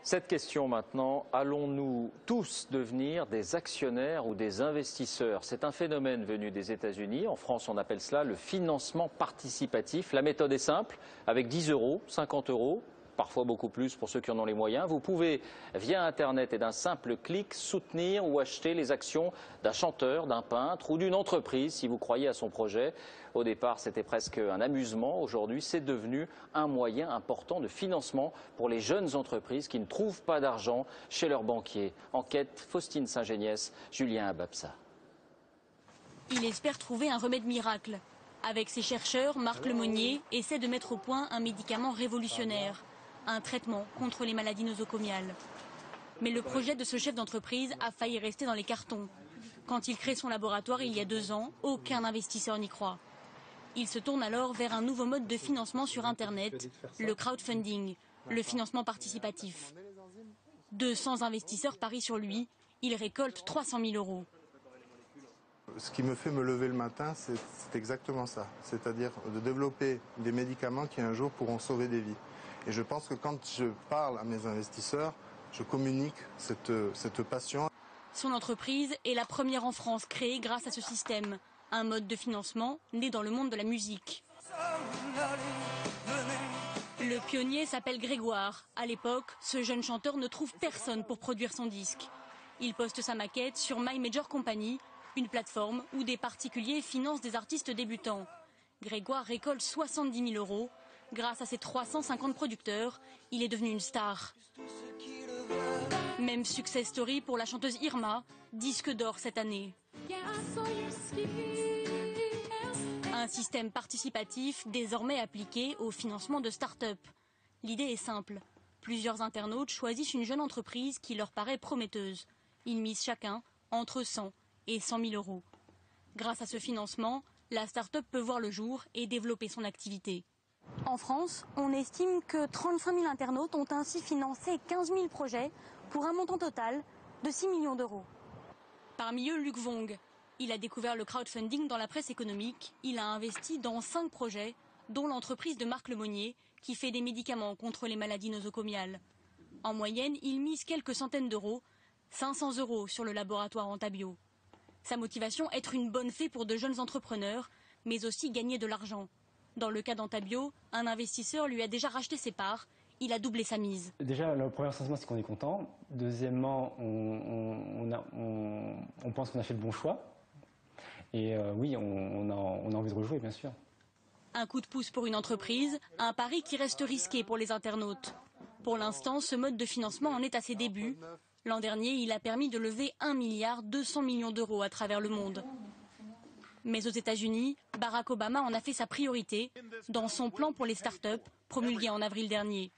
Cette question maintenant, allons-nous tous devenir des actionnaires ou des investisseurs? C'est un phénomène venu des États-Unis. En France, on appelle cela le financement participatif. La méthode est simple, avec 10 euros, 50 euros, parfois beaucoup plus pour ceux qui en ont les moyens. Vous pouvez, via Internet et d'un simple clic, soutenir ou acheter les actions d'un chanteur, d'un peintre ou d'une entreprise si vous croyez à son projet. Au départ, c'était presque un amusement. Aujourd'hui, c'est devenu un moyen important de financement pour les jeunes entreprises qui ne trouvent pas d'argent chez leurs banquiers. Enquête Faustine Saint-Géniès, Julien Ababsa. Il espère trouver un remède miracle. Avec ses chercheurs, Marc Lemonnier essaie de mettre au point un médicament révolutionnaire, un traitement contre les maladies nosocomiales. Mais le projet de ce chef d'entreprise a failli rester dans les cartons. Quand il crée son laboratoire il y a 2 ans, aucun investisseur n'y croit. Il se tourne alors vers un nouveau mode de financement sur Internet, le crowdfunding, le financement participatif. 200 investisseurs parient sur lui, il récolte 300 000 euros. Ce qui me fait me lever le matin, c'est exactement ça. C'est-à-dire de développer des médicaments qui un jour pourront sauver des vies. Et je pense que quand je parle à mes investisseurs, je communique cette passion. Son entreprise est la première en France créée grâce à ce système. Un mode de financement né dans le monde de la musique. Le pionnier s'appelle Grégoire. À l'époque, ce jeune chanteur ne trouve personne pour produire son disque. Il poste sa maquette sur My Major Company, une plateforme où des particuliers financent des artistes débutants. Grégoire récolte 70 000 euros. Grâce à ses 350 producteurs, il est devenu une star. Même success story pour la chanteuse Irma, disque d'or cette année. Un système participatif désormais appliqué au financement de start-up. L'idée est simple. Plusieurs internautes choisissent une jeune entreprise qui leur paraît prometteuse. Ils misent chacun entre 100 et 100 000 euros. Grâce à ce financement, la start-up peut voir le jour et développer son activité. En France, on estime que 35 000 internautes ont ainsi financé 15 000 projets pour un montant total de 6 millions d'euros. Parmi eux, Luc Vong. Il a découvert le crowdfunding dans la presse économique. Il a investi dans 5 projets, dont l'entreprise de Marc Lemonnier, qui fait des médicaments contre les maladies nosocomiales. En moyenne, il mise quelques centaines d'euros, 500 euros sur le laboratoire Antabio. Sa motivation, être une bonne fée pour de jeunes entrepreneurs, mais aussi gagner de l'argent. Dans le cas d'Antabio, un investisseur lui a déjà racheté ses parts. Il a doublé sa mise. Déjà, le premier sentiment, c'est qu'on est content. Deuxièmement, on pense qu'on a fait le bon choix. Et oui, on a envie de rejouer, bien sûr. Un coup de pouce pour une entreprise, un pari qui reste risqué pour les internautes. Pour l'instant, ce mode de financement en est à ses débuts. L'an dernier, il a permis de lever 1,2 milliard d'euros à travers le monde. Mais aux États-Unis, Barack Obama en a fait sa priorité dans son plan pour les start-up, promulgué en avril dernier.